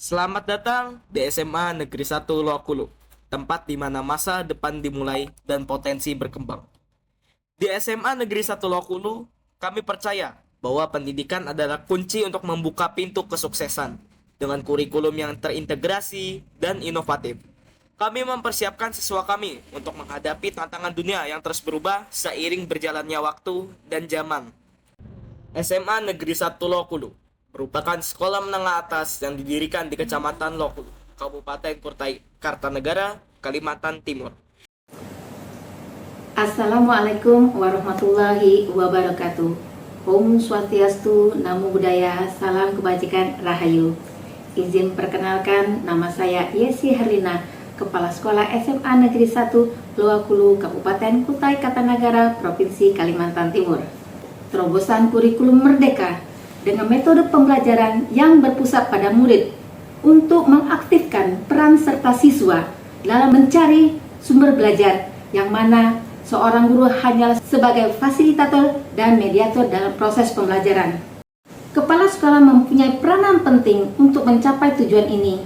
Selamat datang di SMA Negeri 1 Loakulu, tempat di mana masa depan dimulai dan potensi berkembang. Di SMA Negeri 1 Loakulu, kami percaya bahwa pendidikan adalah kunci untuk membuka pintu kesuksesan dengan kurikulum yang terintegrasi dan inovatif. Kami mempersiapkan siswa kami untuk menghadapi tantangan dunia yang terus berubah seiring berjalannya waktu dan zaman. SMA Negeri 1 Loakulu merupakan sekolah menengah atas yang didirikan di Kecamatan Loakulu, Kabupaten Kutai Kartanegara, Kalimantan Timur. Assalamualaikum warahmatullahi wabarakatuh. Om Swastiastu, Namo Buddhaya, Salam Kebajikan, Rahayu. Izin perkenalkan, nama saya Yesi Herlina, Kepala Sekolah SMA Negeri 1 Loakulu, Kabupaten Kutai Kartanegara, Provinsi Kalimantan Timur. Terobosan kurikulum merdeka dengan metode pembelajaran yang berpusat pada murid untuk mengaktifkan peran serta siswa dalam mencari sumber belajar, yang mana seorang guru hanyalah sebagai fasilitator dan mediator dalam proses pembelajaran. Kepala sekolah mempunyai peranan penting untuk mencapai tujuan ini.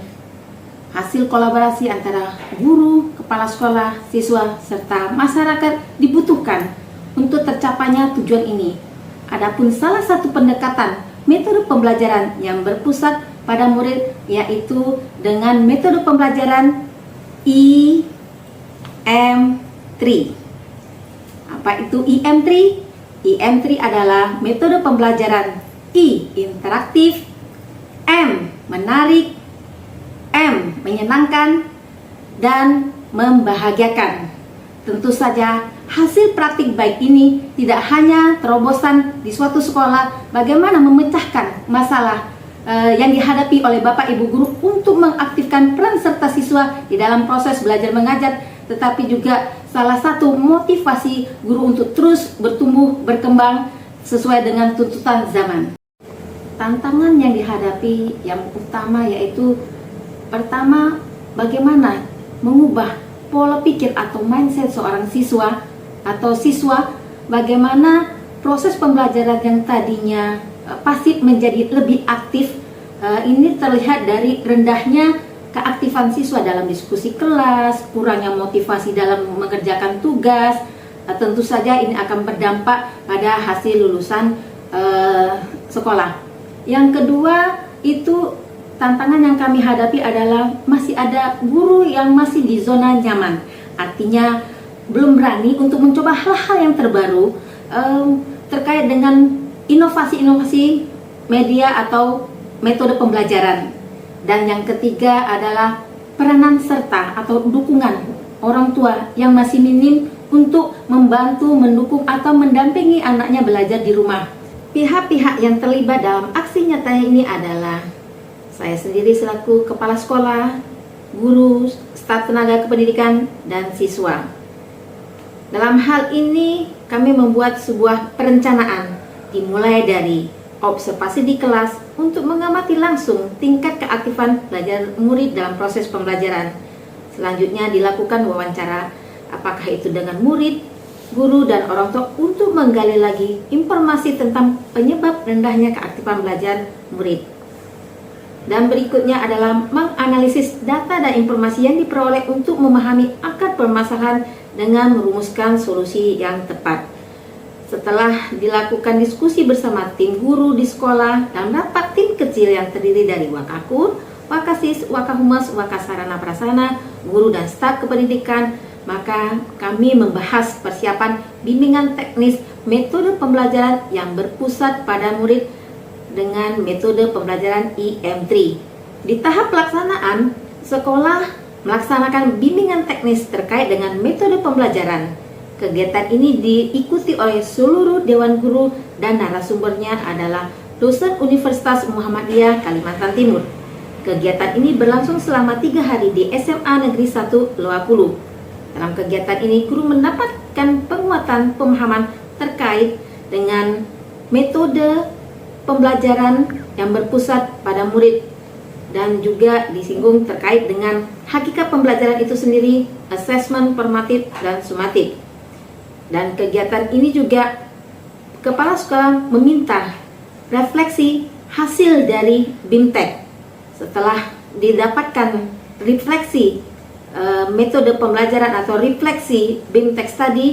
Hasil kolaborasi antara guru, kepala sekolah, siswa, serta masyarakat dibutuhkan untuk tercapainya tujuan ini. Adapun salah satu pendekatan metode pembelajaran yang berpusat pada murid yaitu dengan metode pembelajaran IM3. Apa itu IM3? IM3 adalah metode pembelajaran I, interaktif, M, menarik, M, menyenangkan, dan membahagiakan. Tentu saja hasil praktik baik ini tidak hanya terobosan di suatu sekolah bagaimana memecahkan masalah yang dihadapi oleh Bapak Ibu guru untuk mengaktifkan peran serta siswa di dalam proses belajar mengajar, tetapi juga salah satu motivasi guru untuk terus bertumbuh berkembang sesuai dengan tuntutan zaman. Tantangan yang dihadapi yang utama yaitu pertama, bagaimana mengubah pola pikir atau mindset seorang siswa atau siswa, bagaimana proses pembelajaran yang tadinya pasif menjadi lebih aktif. Ini terlihat dari rendahnya keaktifan siswa dalam diskusi kelas, kurangnya motivasi dalam mengerjakan tugas. Tentu saja ini akan berdampak pada hasil lulusan sekolah. Yang kedua, itu tantangan yang kami hadapi adalah masih ada guru yang masih di zona nyaman, artinya belum berani untuk mencoba hal-hal yang terbaru terkait dengan inovasi-inovasi media atau metode pembelajaran. Dan yang ketiga adalah peranan serta atau dukungan orang tua yang masih minim untuk membantu, mendukung atau mendampingi anaknya belajar di rumah. Pihak-pihak yang terlibat dalam aksi nyata ini adalah saya sendiri selaku kepala sekolah, guru, staf tenaga kependidikan, dan siswa. Dalam hal ini kami membuat sebuah perencanaan dimulai dari observasi di kelas untuk mengamati langsung tingkat keaktifan belajar murid dalam proses pembelajaran. Selanjutnya dilakukan wawancara, apakah itu dengan murid, guru, dan orang tua untuk menggali lagi informasi tentang penyebab rendahnya keaktifan belajar murid. Dan berikutnya adalah menganalisis data dan informasi yang diperoleh untuk memahami akar permasalahan dengan merumuskan solusi yang tepat. Setelah dilakukan diskusi bersama tim guru di sekolah dan rapat tim kecil yang terdiri dari Wakakur, Wakasis, Wakahumas, Wakasarana Prasarana, guru dan staf kependidikan, maka kami membahas persiapan bimbingan teknis metode pembelajaran yang berpusat pada murid dengan metode pembelajaran IM3. Di tahap pelaksanaan, sekolah melaksanakan bimbingan teknis terkait dengan metode pembelajaran. Kegiatan ini diikuti oleh seluruh dewan guru dan narasumbernya adalah dosen Universitas Muhammadiyah Kalimantan Timur. Kegiatan ini berlangsung selama 3 hari di SMA Negeri 1 Loakulu. Dalam kegiatan ini, guru mendapatkan penguatan pemahaman terkait dengan metode pembelajaran yang berpusat pada murid, dan juga disinggung terkait dengan hakikat pembelajaran itu sendiri, asesmen formatif dan sumatif. Dan kegiatan ini juga kepala sekolah meminta refleksi hasil dari BIMTEK. Setelah didapatkan refleksi metode pembelajaran atau refleksi BIMTEK Study,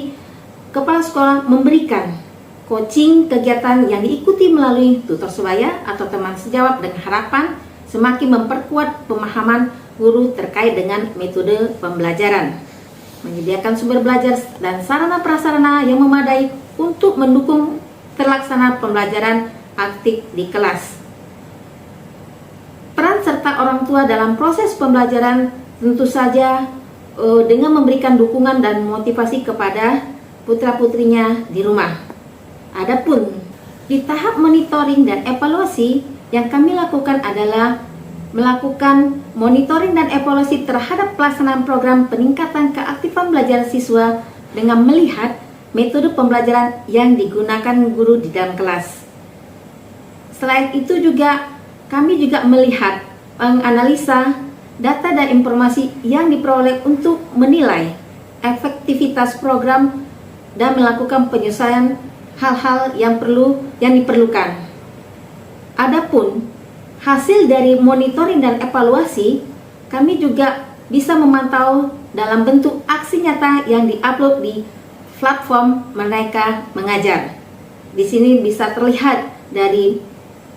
kepala sekolah memberikan coaching kegiatan yang diikuti melalui tutor sebaya atau teman sejawat dengan harapan semakin memperkuat pemahaman guru terkait dengan metode pembelajaran, menyediakan sumber belajar dan sarana prasarana yang memadai untuk mendukung terlaksana pembelajaran aktif di kelas. Peran serta orang tua dalam proses pembelajaran tentu saja dengan memberikan dukungan dan motivasi kepada putra-putrinya di rumah. Adapun di tahap monitoring dan evaluasi, yang kami lakukan adalah melakukan monitoring dan evaluasi terhadap pelaksanaan program peningkatan keaktifan belajar siswa dengan melihat metode pembelajaran yang digunakan guru di dalam kelas. Selain itu juga kami juga melihat menganalisa data dan informasi yang diperoleh untuk menilai efektivitas program dan melakukan penyesuaian hal-hal yang diperlukan. Adapun hasil dari monitoring dan evaluasi, kami juga bisa memantau dalam bentuk aksi nyata yang diupload di platform Merdeka Mengajar. Di sini bisa terlihat dari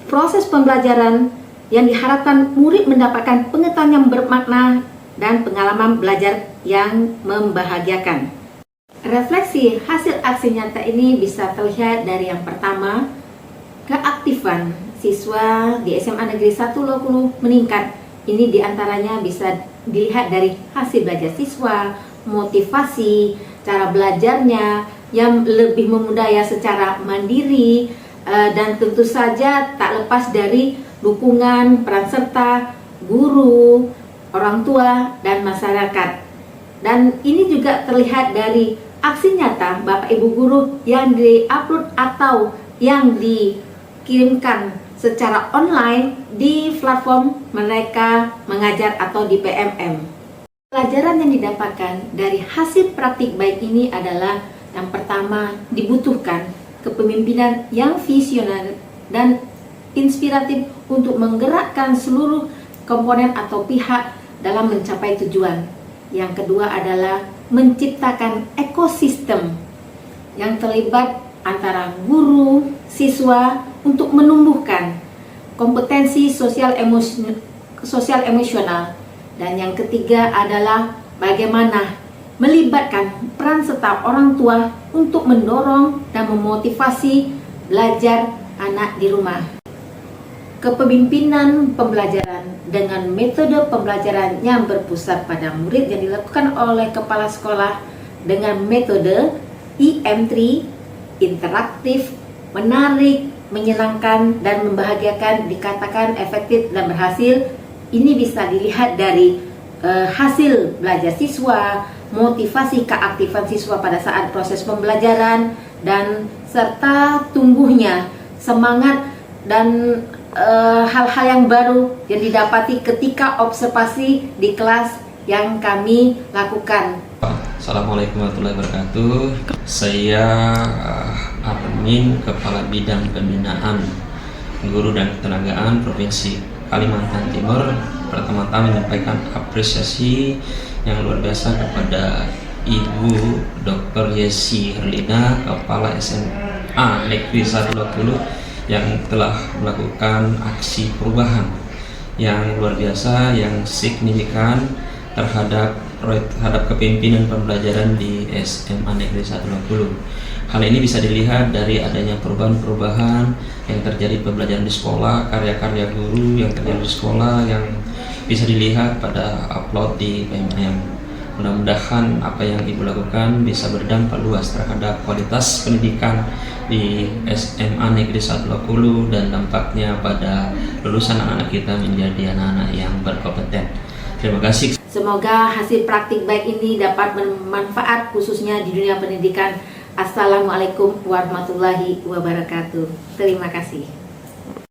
proses pembelajaran yang diharapkan murid mendapatkan pengetahuan yang bermakna dan pengalaman belajar yang membahagiakan. Refleksi hasil aksi nyata ini bisa terlihat dari yang pertama, keaktifan siswa di SMA Negeri 1 Lokulu meningkat. Ini diantaranya bisa dilihat dari hasil belajar siswa, motivasi, cara belajarnya yang lebih memudaya secara mandiri, dan tentu saja tak lepas dari dukungan peran serta guru, orang tua, dan masyarakat. Dan ini juga terlihat dari aksi nyata Bapak Ibu guru yang di-upload atau yang dikirimkan secara online di platform Merdeka Mengajar atau di PMM. Pelajaran yang didapatkan dari hasil praktik baik ini adalah yang pertama, dibutuhkan kepemimpinan yang visioner dan inspiratif untuk menggerakkan seluruh komponen atau pihak dalam mencapai tujuan. Yang kedua adalah menciptakan ekosistem yang terlibat antara guru, siswa untuk menumbuhkan kompetensi sosial emosional. Dan yang ketiga adalah bagaimana melibatkan peran serta orang tua untuk mendorong dan memotivasi belajar anak di rumah. Kepemimpinan pembelajaran dengan metode pembelajaran yang berpusat pada murid yang dilakukan oleh kepala sekolah dengan metode IM3, interaktif, menarik, menyenangkan, dan membahagiakan dikatakan efektif dan berhasil. Ini bisa dilihat dari hasil belajar siswa, motivasi keaktifan siswa pada saat proses pembelajaran, dan serta tumbuhnya semangat dan hal-hal yang baru yang didapati ketika observasi di kelas yang kami lakukan. Assalamualaikum warahmatullahi wabarakatuh. Saya admin Kepala Bidang Pembinaan Guru dan Ketenagaan Provinsi Kalimantan Timur. Pertama-tama menyampaikan apresiasi yang luar biasa kepada Ibu Dr. Yesi Herlina, Kepala SMA Negeri 1 Lokulu, yang telah melakukan aksi perubahan yang luar biasa, yang signifikan terhadap kepemimpinan pembelajaran di SMA Negeri 1 Lokulu. Hal ini bisa dilihat dari adanya perubahan-perubahan yang terjadi pembelajaran di sekolah, karya-karya guru yang terjadi di sekolah yang bisa dilihat pada upload di PMM. Mudah-mudahan apa yang Ibu lakukan bisa berdampak luas terhadap kualitas pendidikan di SMA Negeri 1 Lokulu dan dampaknya pada lulusan anak-anak kita menjadi anak-anak yang berkompeten. Terima kasih. Semoga hasil praktik baik ini dapat bermanfaat khususnya di dunia pendidikan. Assalamualaikum warahmatullahi wabarakatuh. Terima kasih.